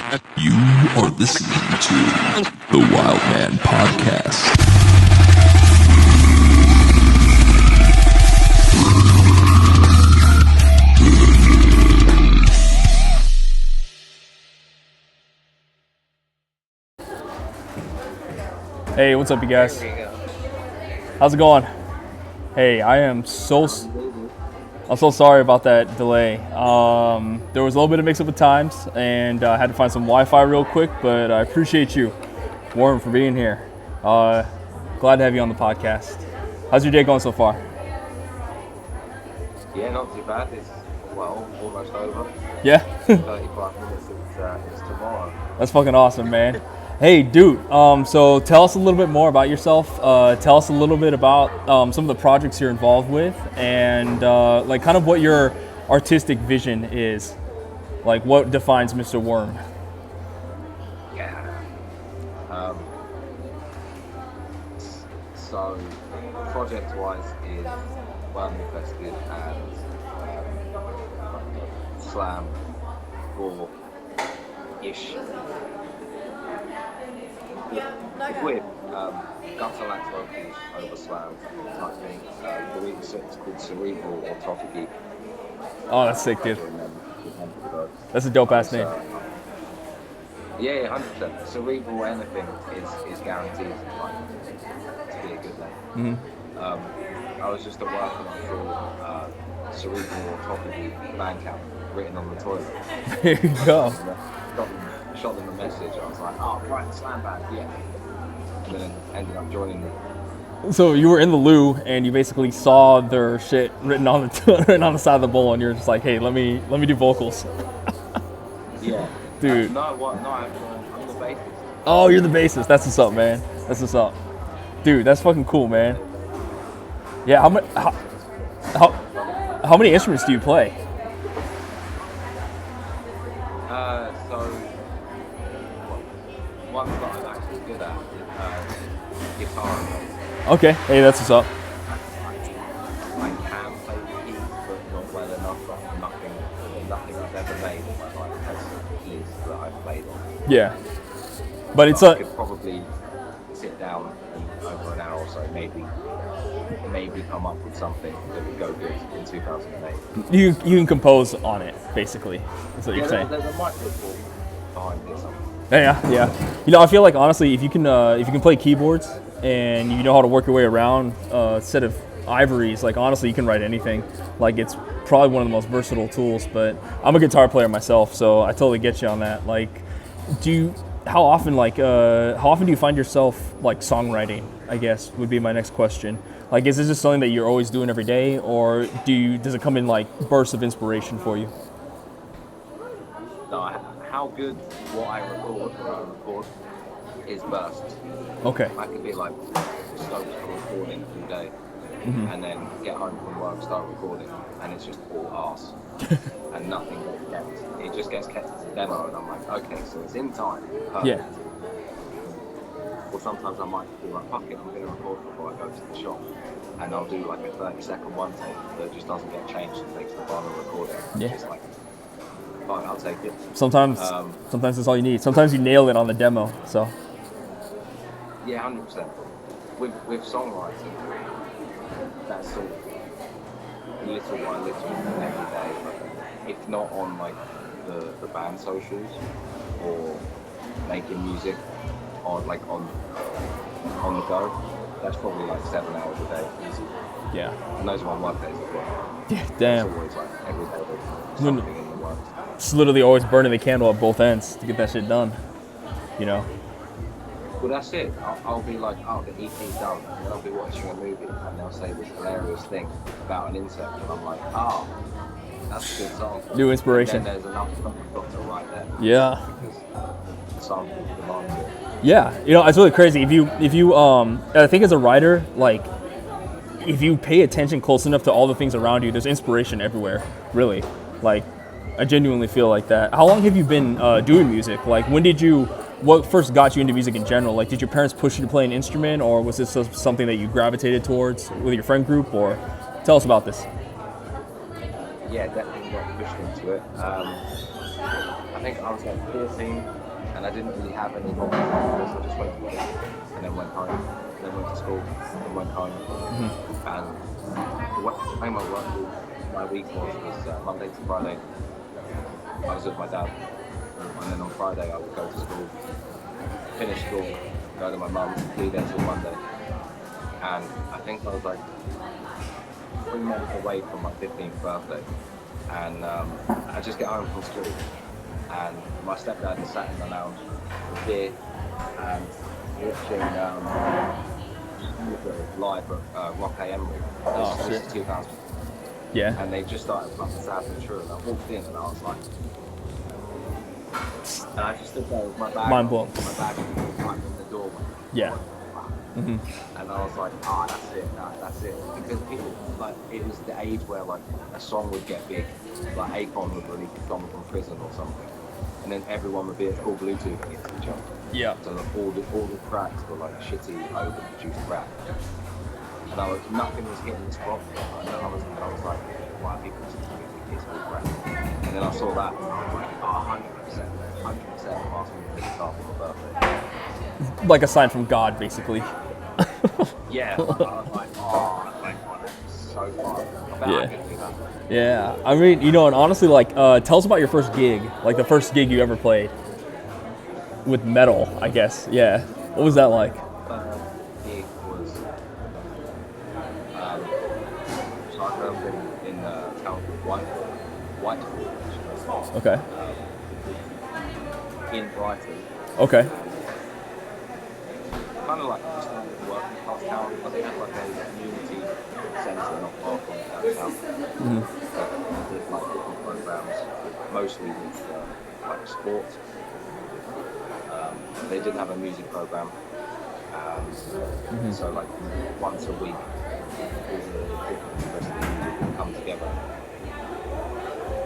You are listening to the Wild Man Podcast. Hey, what's up, you guys? How's it going? Hey, I'm so sorry about that delay. There was a little bit of mix-up with times, and I had to find some Wi-Fi real quick, but I appreciate you, Worm, for being here. Glad to have you on the podcast. How's your day going so far? Yeah, not too bad. It's, almost over. Yeah? 35 minutes, it's tomorrow. That's fucking awesome, man. Hey, dude, so tell us a little bit more about yourself. Tell us a little bit about some of the projects you're involved with and like kind of what your artistic vision is. Like what defines Mr. Worm? Yeah. So, project-wise is Worm Infested and slam, raw-ish. It's weird. Gutter lax vocals over slam type thing. It's called cerebral autophagy. Oh, that's sick, dude. That's a dope ass name. Yeah, 100%. Cerebral anything is guaranteed to be a good name. Mm-hmm. I was just at work and I saw cerebral autophagy band camp written on the toilet. Here you go. Shot them a message. I was like, oh, right, slam band, yeah. And then ended up joining them. So you were in the loo and you basically saw their shit written on the written on the side of the bowl, and you're just like, hey, let me do vocals. Yeah. Dude. I'm the bassist. Oh, you're the bassist. That's what's up, man. That's what's up. Dude, that's fucking cool, man. Yeah, how many instruments do you play? One that I'm actually good at is guitar and bass. Okay, hey, that's what's up. I can play the keys, but not well enough. Nothing I've ever made in my life has keys that I've played on. Yeah, but it's I could probably sit down and over an hour or so, maybe come up with something that would go good in 2008. You can compose on it, basically. That's what you're saying. There's a microphone behind it somewhere. Yeah. You know, I feel like honestly, if you can play keyboards and you know how to work your way around a set of ivories, like honestly, you can write anything. Like it's probably one of the most versatile tools. But I'm a guitar player myself, so I totally get you on that. Like, how often do you find yourself like songwriting? I guess would be my next question. Like, is this just something that you're always doing every day, or does it come in like bursts of inspiration for you? No, how good what I record is bursts. Okay. I could be like stoked for recording all day, and then get home from work, start recording, and it's just all arse, and nothing gets kept. It just gets kept as a demo, and I'm like, okay, so it's in time. Perfect. Yeah. Or sometimes I might be like, fuck it, I'm going to record before I go to the shop, and I'll do like a 30-second one take that just doesn't get changed and takes the final recording. Yeah. It's like, fine, I'll take it. Sometimes that's all you need. Sometimes you nail it on the demo. So. Yeah, 100%. With songwriting, that's sort of little by little every day. But if not on like the band socials or making music on the go, that's probably like 7 hours a day easy. Yeah. And those are my work days as well. Yeah. Damn. It's always like every day there's something in the works. It's literally always burning the candle at both ends to get that shit done. You know. Well, that's it. I'll be like, oh, the EP's done. And then I'll be watching a movie and they'll say this hilarious thing about an insect. And I'm like, oh, that's a good song. New inspiration. And then there's enough stuff I've got to write there. Yeah. Because the song demands it. Yeah. You know, it's really crazy. If you I think as a writer, like, if you pay attention close enough to all the things around you, there's inspiration everywhere, really. Like, I genuinely feel like that. How long have you been doing music? Like, what first got you into music in general? Like, did your parents push you to play an instrument, or was this something that you gravitated towards with your friend group? Or tell us about this. Yeah, definitely got pushed into it. I think I was like 14, and I didn't really have any hobbies. So I just went to work, and then went home, and then went to school, and went home. And the way my week was Monday to Friday. I was with my dad, and then on Friday I would go to school, finish school, go to my mum, be there till Monday. And I think I was like 3 months away from my 15th birthday, and I just get home from school, and my stepdad is sat in the lounge with beer and watching live at Rock AM. This is 2000. Yeah. And they just started pumping Sad and True, and I walked in and I was like, and I just stood there with my bag, mind blown. My bag right in the doorway. Yeah. And I was like, that's it, that's it. Because people, like, it was the age where, like, a song would get big. Like, Akon would release a song from prison or something. And then everyone would be at full Bluetooth against each other. Yeah. So like, all the tracks were, like, shitty, overproduced rap. And nothing was hitting the spot. And I was like, why are people listening to music? It's all rap. And then I saw that, and I was like, 100% asked me to the guitar for my birthday. Like a sign from God, basically. Yeah, I was like, that's so fun. I bet I could do that. Yeah, I mean, you know, and honestly, like, tell us about your first gig, like the first gig you ever played with metal, I guess. Yeah, what was that like? Gig was, so I filmed in a town called Whitehall, Okay. In Brighton. Okay. Kind of like just a working class town, but they had like a community centre not far from downtown. They did like different programs, mostly with like sports. They didn't have a music program, so like once a week, all the different universities would come together,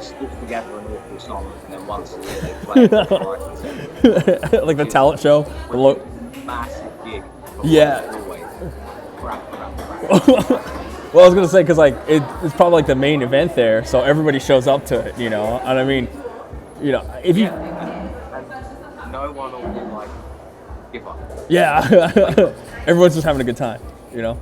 stick together an awful song, and then once a year they play it at Brighton Centre. Like the talent show. Massive gig. Yeah. Always. Crap. Well, I was gonna say, cause like it's probably like the main event there, so everybody shows up to it, you know. And I mean, you know, if you, and no one will like give up. yeah, everyone's just having a good time, you know.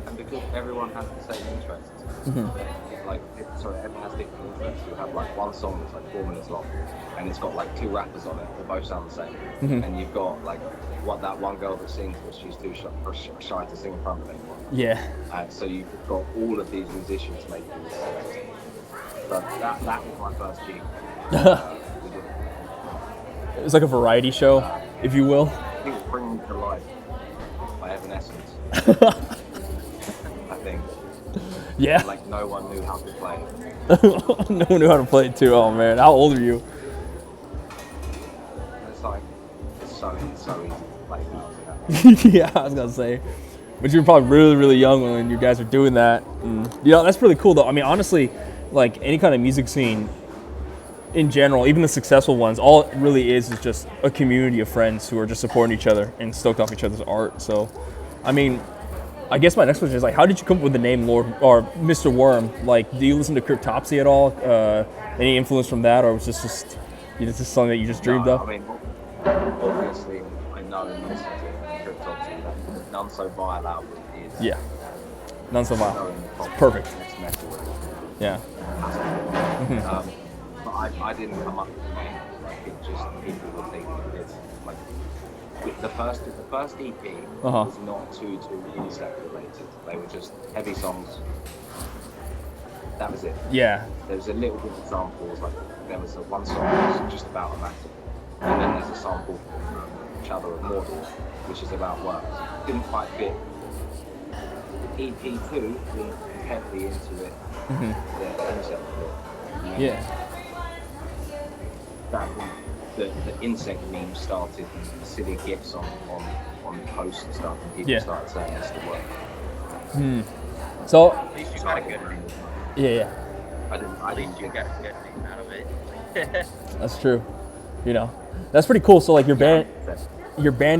And because everyone has the same interests, everyone has different interests. You have like one song that's like 4 minutes long, and it's got like 2 rappers on it. They both sound the same, and you've got like that one girl that sings, but she's too shy to sing in front of anyone. Yeah. So you've got all of these musicians making this. But that was my first gig. It was like a variety show, if you will. I think it's Bring Me to Life by Evanescence. I think. Yeah. Like no one knew how to play it. No one knew how to play it too. Oh man, how old are you? It's like it's so easy to play now. Yeah, I was gonna say, but you were probably really, really young when you guys were doing that. And, you know, that's really cool though. I mean, honestly, like any kind of music scene in general, even the successful ones, all it really is just a community of friends who are just supporting each other and stoked off each other's art. So, I mean, I guess my next question is like, how did you come up with the name Lord or Mr. Worm? Like, do you listen to Cryptopsy at all? Any influence from that, or was this just something that you just dreamed No, up? I mean, obviously, I know and listen to Cryptopsy. That None So Vile album is. Yeah. None So Vile. It's perfect. Next metal. Yeah. But I didn't come up with the name. Like it just people were thinking it's like the first EP was not too insect related. They were just heavy songs. That was it. Yeah. There was a little bit of examples, like there was one song that was just about a matter, and then there's a sample from Shadow of Mordor, which is about work. Didn't quite fit. EP2 went heavily into it. The insect bit. Yeah. That the insect meme started, silly gifs on posts and stuff, and people started saying it's the work. So. At least you got a good name. Yeah. I didn't You got a good name out of it. That's true. You know, that's pretty cool. So like your band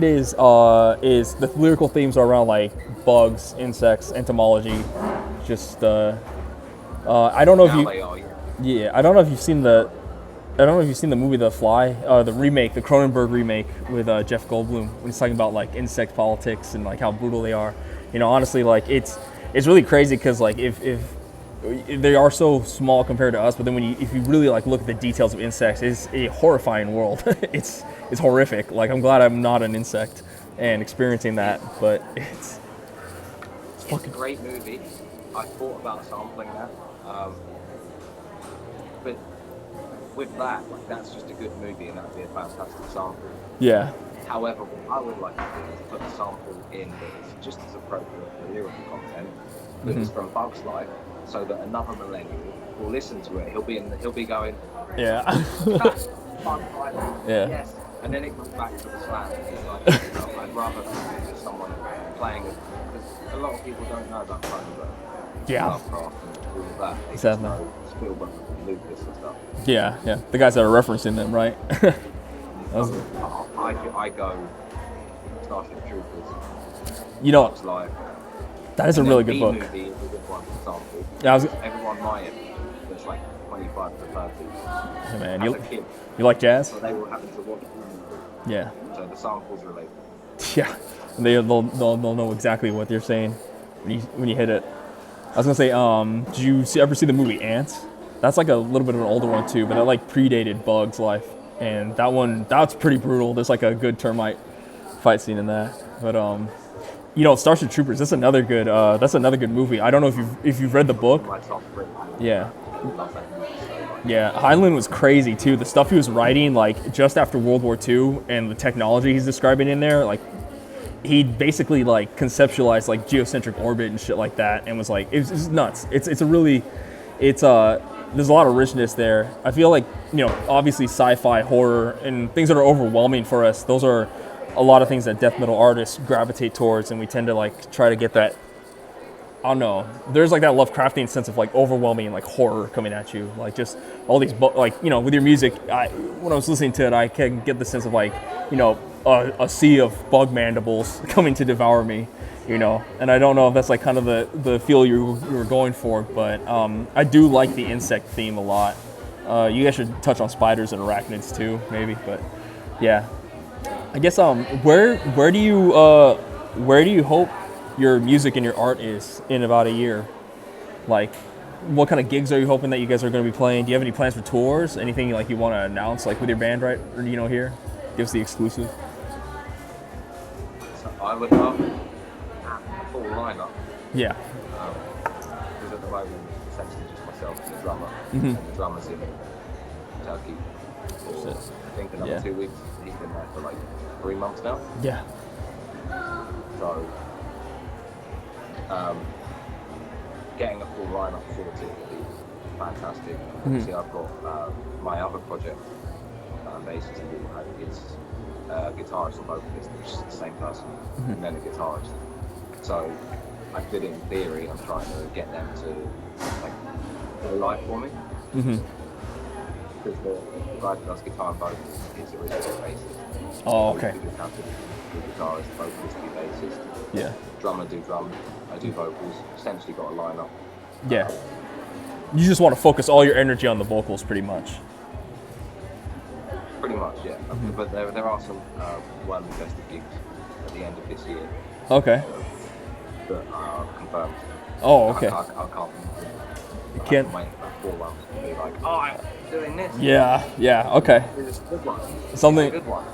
is the lyrical themes are around like bugs, insects, entomology. Just I don't know if you. They are, Yeah, I don't know if you've seen the I don't know if you've seen the movie The Fly, the remake, the Cronenberg remake with Jeff Goldblum, when he's talking about like insect politics and like how brutal they are. You know, honestly, like it's really crazy because like if they are so small compared to us, but then if you really like look at the details of insects, it's a horrifying world. it's horrific. Like I'm glad I'm not an insect and experiencing that, but it's a great movie. I thought about sampling that, but with that, like that's just a good movie, and that'd be a fantastic sample. Yeah. However, what I would like to do is put a sample in that is just as appropriate for lyrical content, that is from Bug's Life, so that another millennial will listen to it. He'll be going, yeah, that's Bug's Life. Yeah. Yes. And then it comes back to the slam. It's like, you know, I'd rather listen to someone playing it, because a lot of people don't know about Cronenberg. Yeah. Lovecraft and all of that. They Exactly. just know Spielberg and Lucas and stuff. Yeah, the guys that are referencing them, right? I go Starship Troopers. You know, Bug's Life. that is a really good book. Movie is a good one, for example. Yeah, everyone my age, that's like 25 to 30. Hey man, As a kid, you like jazz? so they were having to watch. Yeah. So the samples relate. Yeah, they'll know exactly what they're saying when you hit it. I was gonna say, did you ever see the movie Ants? That's like a little bit of an older one too, but it like predated Bug's Life, and that's pretty brutal. There's like a good termite fight scene in that. But you know, Starship Troopers. That's another good movie. I don't know if you've read the book. My top three. Yeah. I love that movie so much. Yeah, Heinlein was crazy too. The stuff he was writing, like just after World War II, and the technology he's describing in there, like he basically like conceptualized like geocentric orbit and shit like that, and was like, it's nuts. There's a lot of richness there. I feel like, you know, obviously sci-fi, horror, and things that are overwhelming for us. Those are a lot of things that death metal artists gravitate towards, and we tend to like try to get that. I don't know. There's like that Lovecraftian sense of like overwhelming like horror coming at you, like just all these like, you know, with your music. When I was listening to it, I can get the sense of like, you know, a sea of bug mandibles coming to devour me, you know. And I don't know if that's like kind of the feel you were going for, but I do like the insect theme a lot. You guys should touch on spiders and arachnids too, maybe. But yeah, I guess where do you hope your music and your art is in about a year? Like, what kind of gigs are you hoping that you guys are going to be playing? Do you have any plans for tours? Anything like you want to announce, like with your band, right? Or, you know, here, give us the exclusive. So I would love a full lineup. Yeah. Because at the moment, essentially just myself and the drummer. Mm-hmm. And the drummer's in Turkey for, I think, another 2 weeks. He's been there for like 3 months now. Yeah. So, getting a full lineup sorted would be fantastic. Obviously, I've got my other project, bassist, it's guitarist and vocalist, which is the same person, and then a guitarist. So, I could, in theory, I'm trying to get them to like go live for me. Because the guy who does guitar and vocals is originally bassist. Oh, okay. We just have to be guitarist, vocalist, be bassist. Yeah. Drummer do drums, I do vocals. Essentially got a lineup. Yeah. You just want to focus all your energy on the vocals, pretty much. Pretty much, yeah. But there are some Worm Infested gigs at the end of this year. Okay. That are confirmed. Oh, okay. I can't. You can't. Wait about 4 months to be like, oh, I'm doing this. Yeah. Okay. It's a good one. Something. It's a good one.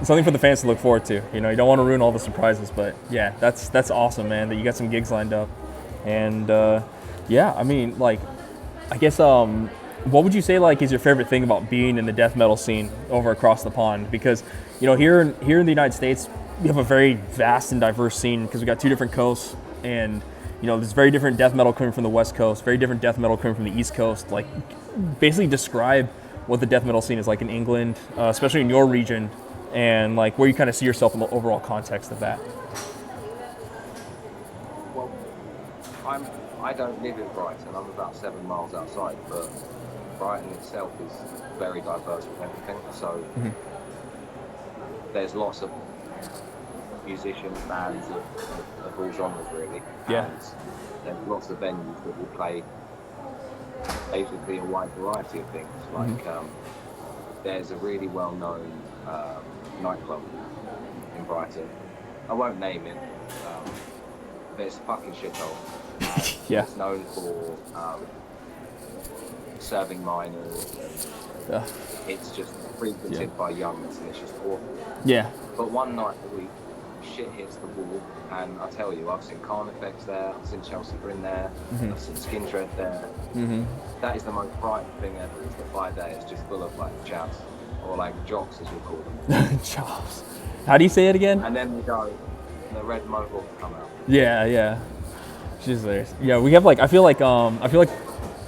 Something for the fans to look forward to. You know, you don't want to ruin all the surprises, but yeah, that's awesome, man. That you got some gigs lined up, and yeah, I mean, like, I guess what would you say like is your favorite thing about being in the death metal scene over across the pond? Because, you know, here in the United States, we have a very vast and diverse scene because we got 2 different coasts, and you know, there's very different death metal coming from the West Coast, very different death metal coming from the East Coast. Like, basically describe what the death metal scene is like in England, especially in your region, and like where you kind of see yourself in the overall context of that. Well, I don't live in Brighton. I'm about 7 miles outside, but Brighton itself is very diverse with everything. So there's lots of musicians, bands of all genres, really. Yeah. And there's lots of venues that will play basically a wide variety of things. Like there's a really well-known nightclub in Brighton. I won't name it, but it's a fucking shithole. Yeah. It's known for serving minors, and it's just frequented by youngs, and it's just awful. Yeah. But one night a week, shit hits the wall, and I tell you, I've seen Carnifex there, I've seen Chelsea Bryn there, I've seen Skin Tread there. That is the most frightening thing ever, is that by day it's just full of like chavs, or like jocks as we call them. Jobs. How do you say it again? And then we go, and the red mohawks come out. Yeah. She's there. Yeah, we have like I feel like I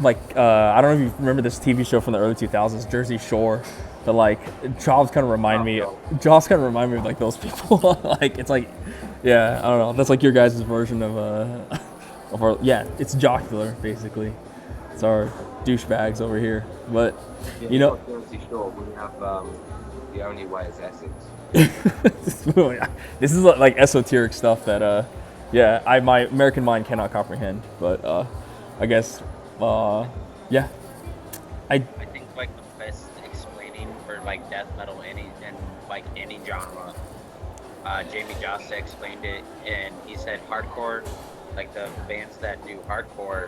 don't know if you remember this TV show from the early 2000s, Jersey Shore. But like Jaws kind of remind me of like those people. Like it's like, yeah, I don't know. That's like your guys' version of our, yeah, it's jocular basically. It's our douchebags over here. But Yeah, you know, Jersey Shore, we have the only way is Essex. this is like esoteric stuff that yeah, my American mind cannot comprehend. But I guess yeah, I think like the best explaining for like death metal in like any genre, Jamie Josta explained it, and he said hardcore, like the bands that do hardcore,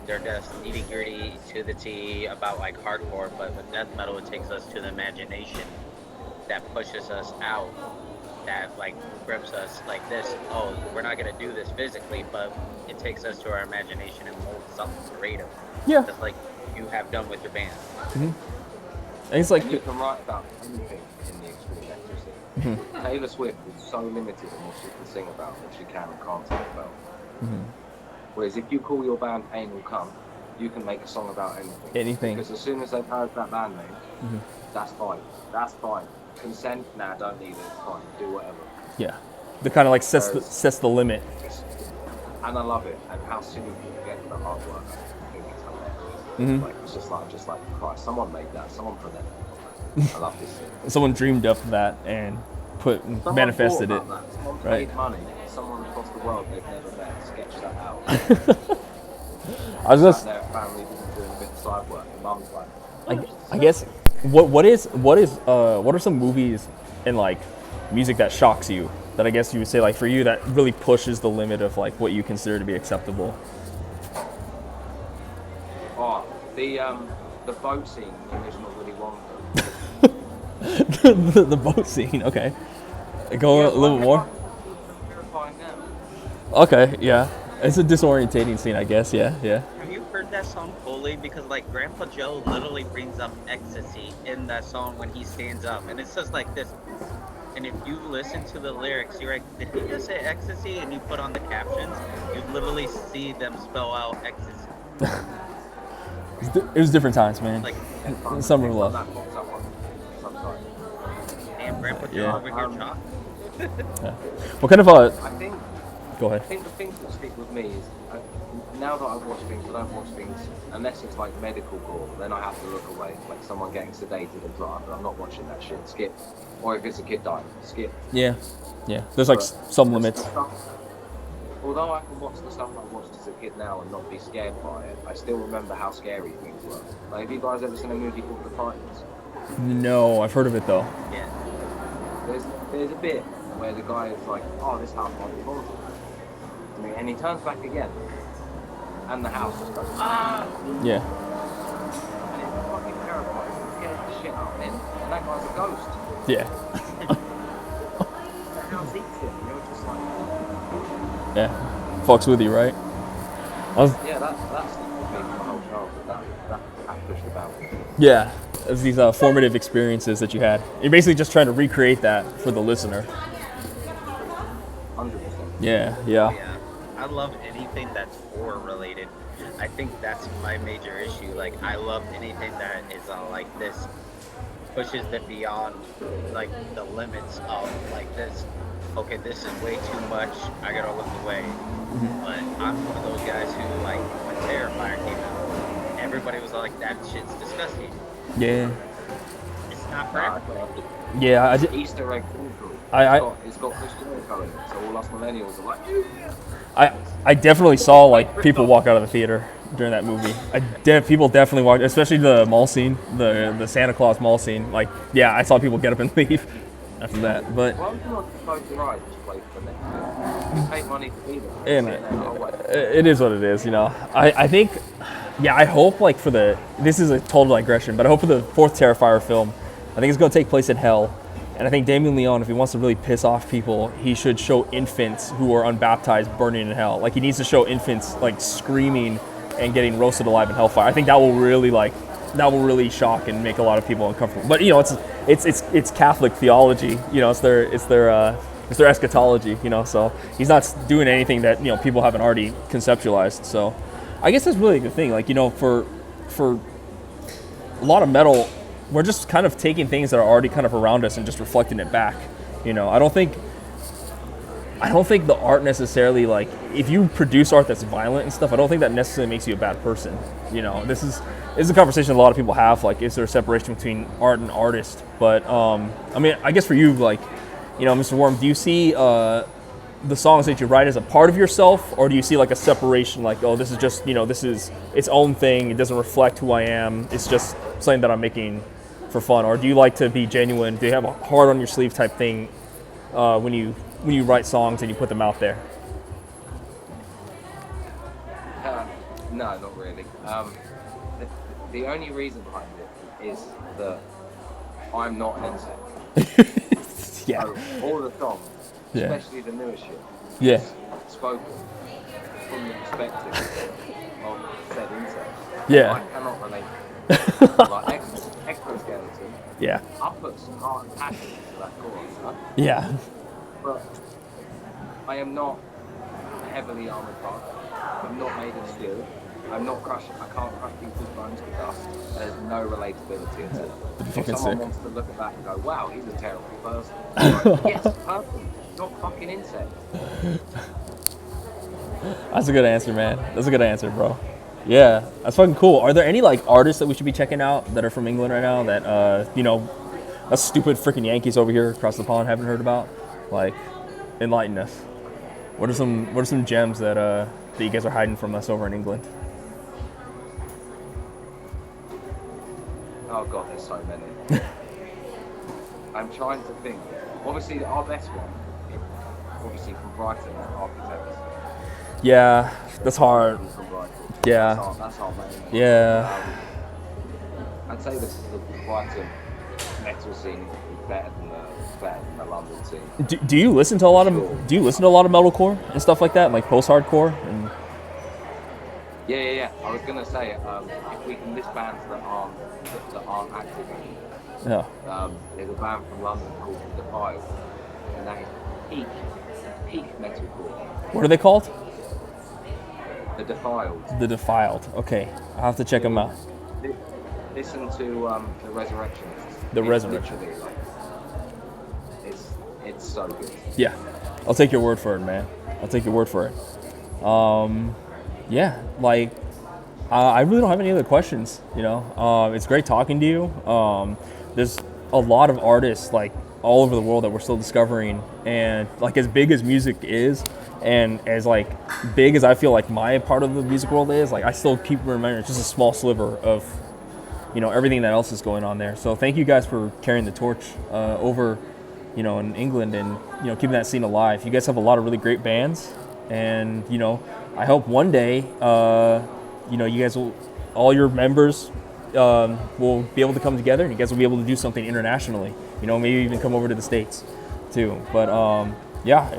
they're just nitty gritty to the T about like hardcore, but with death metal it takes us to the imagination that pushes us out, that like grips us like this. Oh, we're not gonna do this physically, but it takes us to our imagination and molds something creative. Yeah. Just like you have done with your band. And it's like And you can write about anything in the extreme metal scene. Taylor Swift is so limited in what she can sing about, what she can and can't talk about. Whereas if you call your band Anal Cunt, you can make a song about anything. Because as soon as they've heard that band name, that's fine. That's fine. Consent, nah, don't need it. It's fine. Do whatever. yeah, the kind of like sets the limit. And I love it. And how silly people get with the artwork. I think it's hilarious. Like it's just like Christ, someone made that. Someone put that. I love this thing. Someone dreamed up that and Someone manifested it. thought about that. Someone Right. paid money. Someone across the world they've never met sketched that out. I was just, Their family doing a bit of side work. And mum's like, I guess, what are some movies and like music that shocks you? That I guess you would say like for you that really pushes the limit of like what you consider to be acceptable. oh, the boat scene in the original Willy Wonka. the boat scene. Okay, go a little bit more. Terrifying now. Okay, yeah, it's a disorientating scene, I guess. Yeah. Have you heard that song fully? Because like Grandpa Joe literally brings up ecstasy in that song when he stands up, and it's just like this. And if you listen to the lyrics, you're like, did he just say ecstasy? And you put on the captions, you literally see them spell out ecstasy. It was different times, man. Like, Summer of Love. That pops up on sometimes. damn, Grandpa Joe Yeah. over here chopped. What kind of I think Go I ahead. think the things that stick with me is now that I watch things, I don't watch things unless it's like medical gore. Then I have to look away, like someone getting sedated and blah. But I'm not watching that shit. Skip. Or if it's a kid dying, skip. Yeah. There's like some limits. Although I can watch the stuff I watched as a kid now and not be scared by it, I still remember how scary things were. Like, have you guys ever seen a movie called The Titans? No, I've heard of it though. Yeah. There's a bit where the guy is like, oh, this house might be haunted. And he turns back again, and the house just goes, ah! Yeah. And it's fucking terrifying. It scares the shit out of him, and that guy's a ghost. Yeah. The house eats him, and you're just like, Yeah. Fucks with you, right? yeah, that's the me for my whole childhood. That pushed about. Yeah. It's these formative experiences that you had. You're basically just trying to recreate that for the listener. 100%. Yeah. Yeah. I love anything that's horror related. I think that's my major issue. Like, I love anything that is like this, pushes the beyond, like the limits of like this. Okay, this is way too much. I gotta look away. But I'm one of those guys who, like, when Terrifier came out, everybody was like, "That shit's disgusting." Yeah. It's not for everybody. Yeah. Easter egg foolproof. I- It's got Christian Bale in it, so all us millennials are like, I definitely saw like people walk out of the theater during that movie. People definitely watched, especially the mall scene, the Santa Claus mall scene. Like, yeah, I saw people get up and leave after that. But Why would you not close your eyes and just wait for the next film? You pay money to be there. and Sit there, oh, wait. it is what it is, you know. I think, yeah, I hope like this is a total digression, but I hope for the fourth Terrifier film, I think it's going to take place in hell. And I think Damien Leone, if he wants to really piss off people, he should show infants who are unbaptized burning in hell. Like, he needs to show infants like screaming and getting roasted alive in hellfire. I think that will really shock and make a lot of people uncomfortable. But you know, it's Catholic theology. You know, it's their eschatology. You know, so he's not doing anything that, you know, people haven't already conceptualized. So I guess that's really a good thing. Like, you know, for a lot of metal, we're just kind of taking things that are already kind of around us and just reflecting it back. You know, I don't think the art necessarily, like, if you produce art that's violent and stuff, I don't think that necessarily makes you a bad person. You know, this is a conversation a lot of people have, like, is there a separation between art and artist? But I mean, I guess for you, like, you know, Mr. Worm, do you see the songs that you write as a part of yourself, or do you see like a separation, like, oh, this is just, you know, this is its own thing, it doesn't reflect who I am, it's just something that I'm making for fun? Or do you like to be genuine? Do you have a heart on your sleeve type thing when you write songs and you put them out there? No, not really. The only reason behind it is that I'm not an insect. Yeah. So all the songs, Yeah. especially the newest shit, Yeah. is spoken from the perspective of said insect. Yeah. I cannot relate to it. Like exoskeleton, Yeah. I put some heart and passion into that chorus, huh? Yeah. But I am not a heavily armored part. I'm not made of steel. I'm not crushing. I can't crush people's bones to dust. There's no relatability to it. If Fucking someone sick. wants to look at that and go, "Wow, he's a terrible person," like, yes, person, not fucking insect. That's a good answer, man. That's a good answer, bro. Yeah, that's fucking cool. Are there any like artists that we should be checking out that are from England right now that you know, us stupid freaking Yankees over here across the pond haven't heard about? Like, enlighten us. What are some gems that that you guys are hiding from us over in England? Oh god, there's so many. I'm trying to think. Obviously, our best one, obviously from Brighton, Architects. Yeah, that's hard. From Brighton. Yeah. That's our main. Yeah. I'd say the Brighton metal scene is better than the London scene. Do you listen to a lot of metalcore and stuff like that, like post-hardcore? And Yeah. I was gonna say, if we can list bands that aren't active anymore. yeah, There's a band from London called The Defiled, and that is peak metalcore. what are they called? The Defiled. The Defiled. Okay, I'll have to check them out. Listen to The Resurrectionists. The It's Resurrection. literally, like, it's so good. Yeah, I'll take your word for it, man. I'll take your word for it. Yeah, like I really don't have any other questions. You know, it's great talking to you. There's a lot of artists like all over the world that we're still discovering, and like as big as music is, and as like big as I feel like my part of the music world is, like I still keep remembering it's just a small sliver of, you know, everything that else is going on there. So thank you guys for carrying the torch over, you know, in England, and, you know, keeping that scene alive. You guys have a lot of really great bands, and, you know, I hope one day, you know, you guys will, all your members will be able to come together, and you guys will be able to do something internationally. You know, maybe even come over to the States too. But yeah,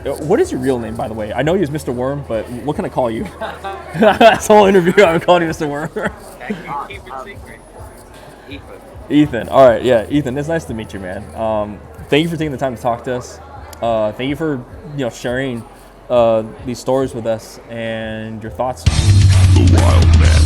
what is your real name, by the way? I know you as Mr. Worm, but what can I call you? This whole interview, I'm calling you Mr. Worm. Keep it secret. Ethan. All right, yeah, Ethan. It's nice to meet you, man. Thank you for taking the time to talk to us. Thank you for, you know, sharing these stories with us and your thoughts. The Wild Man.